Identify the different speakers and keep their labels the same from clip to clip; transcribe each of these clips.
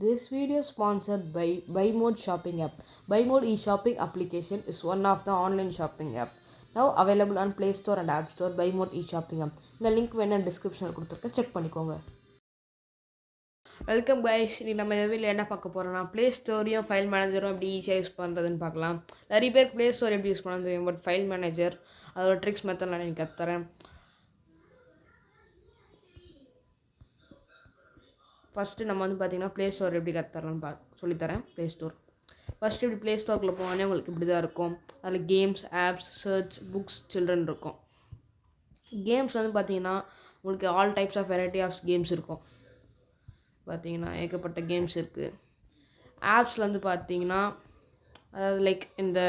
Speaker 1: This video is sponsored by BuyMode shopping app. BuyMode e-shopping application is one of the online shopping app. Now available on Play Store and App Store. BuyMode e-shopping app. The link வேணா டிஸ்கிரிப்ஷனில் கொடுத்துருக்கேன், check பண்ணிக்கோங்க. Welcome guys. நீ நம்ம இதில் என்ன பார்க்க போகிறோம்னா ப்ளே ஸ்டோரையும் ஃபைல் மேனேஜரும் எப்படி ஈஸியாக யூஸ் பண்ணுறதுன்னு பார்க்கலாம். நிறைய பேர் ப்ளே ஸ்டோர் எப்படி யூஸ் பண்ண தெரியும், பட் ஃபைல் மேனேஜர் அதோட ட்ரிக்ஸ் மெத்தட் நான் எனக்கு கற்றுறேன். ஃபஸ்ட்டு நம்ம வந்து பார்த்திங்கன்னா ப்ளே ஸ்டோர் எப்படி கற்றுறோன்னு சொல்லித்தரேன். ப்ளே ஸ்டோர் ஃபஸ்ட்டு இப்படி ப்ளே ஸ்டோருக்குள்ளே போனோடனே உங்களுக்கு இப்படி தான் இருக்கும். அதில் games, apps, search, books, children இருக்கும். கேம்ஸ் வந்து பார்த்திங்கன்னா உங்களுக்கு all types of variety of games இருக்கும். பார்த்திங்கன்னா ஏகப்பட்ட கேம்ஸ் இருக்குது. ஆப்ஸில் வந்து பார்த்திங்கன்னா அதாவது லைக் இந்த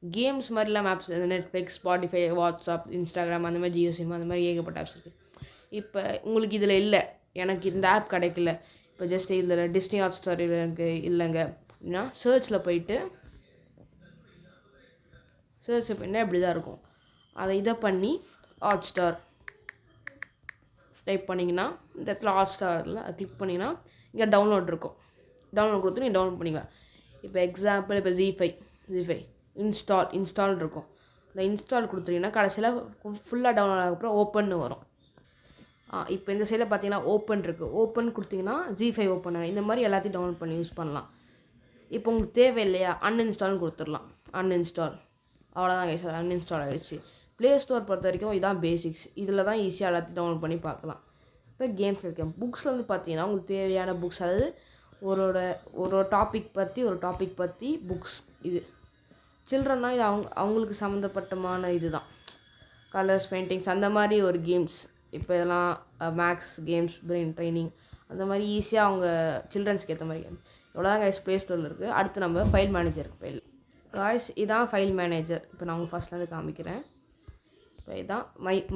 Speaker 1: கேம்ஸ் மாதிரிலாம் ஆப்ஸ், இந்த நெட்ஃப்ளிக்ஸ், ஸ்பாட்டிஃபை, வாட்ஸ்அப், இன்ஸ்டாகிராம், அந்த மாதிரி ஜியோ சிம், அந்த மாதிரி ஏகப்பட்ட ஆப்ஸ் இருக்குது. இப்போ உங்களுக்கு இதில் இல்லை, எனக்கு இந்த ஆப் கிடைக்கல, இப்போ ஜஸ்ட் இதில் டிஸ்னி ஹாட் ஸ்டார் எனக்கு இல்லைங்க அப்படின்னா சர்ச்சில் போயிட்டு சர்ச் பண்ணால் இப்படி தான் இருக்கும். அதை இதை பண்ணி ஹாட் ஸ்டார் டைப் பண்ணிங்கன்னா இந்த இடத்துல ஹாட் ஸ்டாரில் அதை கிளிக் பண்ணிங்கன்னா இங்கே டவுன்லோட் இருக்கும். டவுன்லோட் கொடுத்து நீங்கள் டவுன்லோட் பண்ணிக்கலாம். இப்போ எக்ஸாம்பிள் இப்போ ஜி ஃபை இன்ஸ்டால் இருக்கும். இந்த இன்ஸ்டால் கொடுத்துட்டிங்கன்னா கடைசியில் ஃபுல்லாக டவுன்லோட் ஆகப்புறம் ஓப்பன்னு வரும். இப்போ இந்த சைடில் பார்த்தீங்கன்னா ஓப்பன் இருக்குது. ஓப்பன் கொடுத்தீங்கன்னா ஜி5 ஓப்பன் ஆகும். இந்த மாதிரி எல்லாத்தையும் டவுன்லோட் பண்ணி யூஸ் பண்ணலாம். இப்போ உங்களுக்கு தேவை இல்லையா, அன்இன்ஸ்டால்னு கொடுத்துடலாம். அன்இன்ஸ்டால், அவ்வளோதான் கைஸ், அது அன்இன்ஸ்டால் ஆகிடுச்சு. ப்ளே ஸ்டோர் பொறுத்த வரைக்கும் இதான் பேசிக்ஸ். இதில் தான் ஈஸியாக எல்லாத்தையும் டவுன்லோட் பண்ணி பார்க்கலாம். இப்போ கேம்ஸ் இருக்குது. புக்ஸில் வந்து பார்த்தீங்கன்னா உங்களுக்கு தேவையான புக்ஸ், அதாவது ஒரு டாபிக் பற்றி புக்ஸ். இது சில்ட்ரன்னா இது அவங்களுக்கு சம்மந்தப்பட்டமான இது தான். கலர்ஸ், பெயிண்டிங்ஸ், அந்த மாதிரி ஒரு கேம்ஸ். இப்போ இதெல்லாம் மேக்ஸ் கேம்ஸ், பிரெயின் ட்ரைனிங், அந்த மாதிரி ஈஸியாக அவங்க சில்ட்ரன்ஸ்க்கு ஏற்ற மாதிரி கேம். இவ்வளோதான் கைஸ் ப்ளே ஸ்டோரில் இருக்குது. அடுத்து நம்ம ஃபைல் மேனேஜருக்கு போயிடலாம். காய்ஸ் இதான் ஃபைல் மேனேஜர். இப்போ நான் உங்களுக்கு ஃபஸ்ட்லேருந்து காமிக்கிறேன். இப்போ இதான்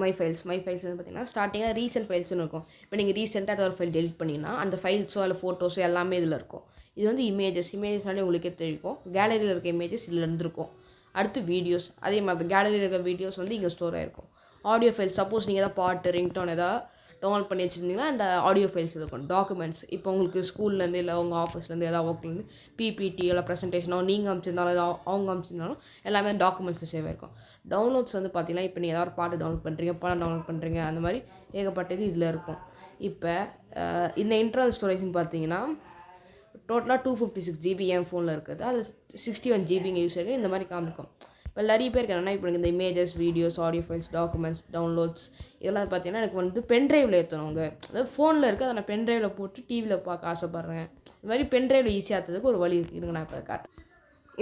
Speaker 1: மை ஃபைல்ஸ் வந்து பார்த்திங்கன்னா ஸ்டார்டிங்காக ரீசெண்ட் ஃபைல்ஸ்னு இருக்கும். இப்போ நீங்கள் ரீசெண்டாக ஏதாவது ஒரு ஃபைல் டெலிட் பண்ணிங்கன்னா அந்த ஃபைல்ஸோ இல்லை ஃபோட்டோஸோ எல்லாமே இதில் இருக்கும். இது வந்து இமேஜஸ்னாலே உங்களுக்கே தெரியும். கேலரியில் இருக்க இமேஜஸ் இதில் இருந்திருக்கும். அடுத்து வீடியோஸ், அதே மாதிரி கேலரியில் இருக்க வீடியோஸ் வந்து இங்கே ஸ்டோர் ஆகிருக்கும். ஆடியோ ஃபைல்ஸ், சப்போஸ் நீங்கள் எதாவது பாட்டு, ரிங்டோன் எதாவது டவுன்லோட் பண்ணி வச்சுருந்தீங்கன்னா அந்த ஆடியோ ஃபைல்ஸ் இருக்கும். டாக்குமெண்ட்ஸ், இப்போ உங்களுக்கு ஸ்கூல்லேருந்து இல்லை உங்கள் ஆஃபீஸ்லேருந்து எதாவது ஒர்க்லேருந்து பிபிடி இல்லை ப்ரெசன்டேஷனோ நீங்கள் அனுப்பிச்சிருந்தாலும் ஏதாவது அவங்க அனுப்பிச்சிருந்தாலும் எல்லாமே டாக்குமெண்ட்ஸில் சேவ் ஆகிருக்கும். டவுன்லோட்ஸ் வந்து பார்த்திங்கன்னா இப்போ நீங்கள் ஏதாவது பாட்டு டவுன்லோட் பண்ணுறீங்க, படம் டவுன்லோட் பண்ணுறீங்க, அந்த மாதிரி ஏகப்பட்டது இதில் இருக்கும். இப்போ இந்த இன்டர்னல் ஸ்டோரேஜ்னு பார்த்தீங்கன்னா டோட்டலாக 256 GB என் ஃபோனில் இருக்குது. அது 61 GB இங்கே யூஸ் ஆகிருக்கு. இந்த மாதிரி காமிக்கும். இப்போ நிறைய பேருக்கு என்னென்னா இப்போ இந்த images, videos, audio files, documents, downloads இதெல்லாம் பார்த்தீங்கன்னா எனக்கு வந்து பென்ட்ரைவில் ஏற்றணுங்க. அதாவது ஃபோனில் இருக்குது, அதை நான் பென்ட்ரைவில் போட்டு டிவியில் பார்க்க ஆசைப்பட்றேன். இந்த மாதிரி பென்ட்ரைவில் ஈஸியாக ஏற்றுறதுக்கு ஒரு வழி இருக்குங்க. நான் இப்போ காட்டுறேன்.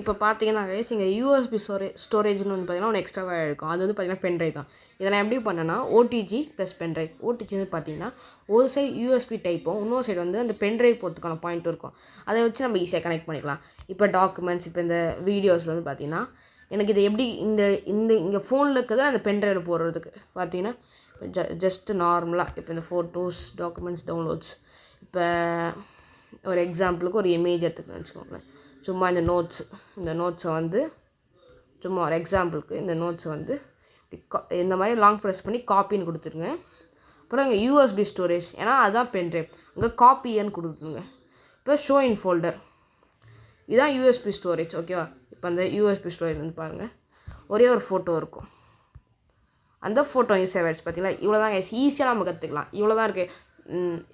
Speaker 1: இப்போ பார்த்தீங்கன்னா கைஸ் இங்கே யூஎஸ்பி ஸ்டோரேஜ்னு வந்து பார்த்தீங்கன்னா ஒன்று எக்ஸ்ட்ராவாக இருக்கும். அது வந்து பார்த்தீங்கன்னா பென்ட்ரைவ் தான். இதை நான் எப்படி பண்ணேன்னா ஓடிஜி ப்ளஸ் பென்ட்ரைவ். ஓடிஜி வந்து பார்த்தீங்கன்னா ஒரு சைடு யூஎஸ்பி டைப்பும் இன்னொரு சைடு வந்து அந்த பென்ட்ரைவ் போகிறதுக்கான பாயிண்ட்டும் இருக்கும். அதை வச்சு நம்ம ஈஸியாக கனெக்ட் பண்ணிக்கலாம். இப்போ டாக்குமெண்ட்ஸ், இப்போ இந்த வீடியோஸில் வந்து பார்த்தீங்கன்னா எனக்கு இதை எப்படி இங்கே ஃபோனில் இருக்கிறத அந்த பென்ட்ரைவில் போடுறதுக்கு பார்த்தீங்கன்னா ஜஸ்ட்டு நார்மலாக இப்போ இந்த ஃபோட்டோஸ், டாக்குமெண்ட்ஸ், டவுன்லோட்ஸ். இப்போ ஒரு எக்ஸாம்பிளுக்கு ஒரு இமேஜ் எடுத்துக்கணும்னு வச்சுக்கோங்களேன். சும்மா இந்த நோட்ஸை வந்து சும்மா ஒரு எக்ஸாம்பிளுக்கு இந்த நோட்ஸை வந்து இந்த மாதிரி லாங் ப்ரெஸ் பண்ணி காப்பின்னு கொடுத்துருங்க. அப்புறம் இங்கே யூஎஸ்பி ஸ்டோரேஜ், ஏன்னா அதுதான் பென்ட்ரைவ், அங்கே காப்பின்னு கொடுத்துருங்க. இப்போ ஷோ இன் ஃபோல்டர், இதுதான் யூஎஸ்பி ஸ்டோரேஜ். ஓகேவா? இப்போ அந்த யூஎஸ்பி ஸ்டோரேஜ் வந்து பாருங்கள், ஒரே ஒரு ஃபோட்டோ இருக்கும். அந்த ஃபோட்டோ யூஸ் ஆகிடுச்சு. பார்த்தீங்களா? இவ்வளோ தான் ஈஸியாக நம்ம கற்றுக்கலாம். இவ்வளோ தான் இருக்குது.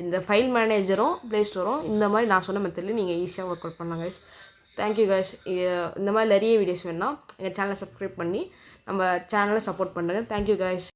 Speaker 1: இந்த ஃபைல் மேனேஜரும் ப்ளே ஸ்டோரும் இந்த மாதிரி நான் சொன்ன மெத்தட்லேயும் நீங்கள் ஈஸியாக ஒர்க் அவுட் பண்ணலாம் கைஸ். Thank you guys. இந்த மாதிரி நிறைய வீடியோஸ் வேணுன்னா எங்கள் சேனலை சப்ஸ்கிரைப் பண்ணி நம்ம சேனலை சப்போர்ட் பண்ணுங்கள். Thank you guys.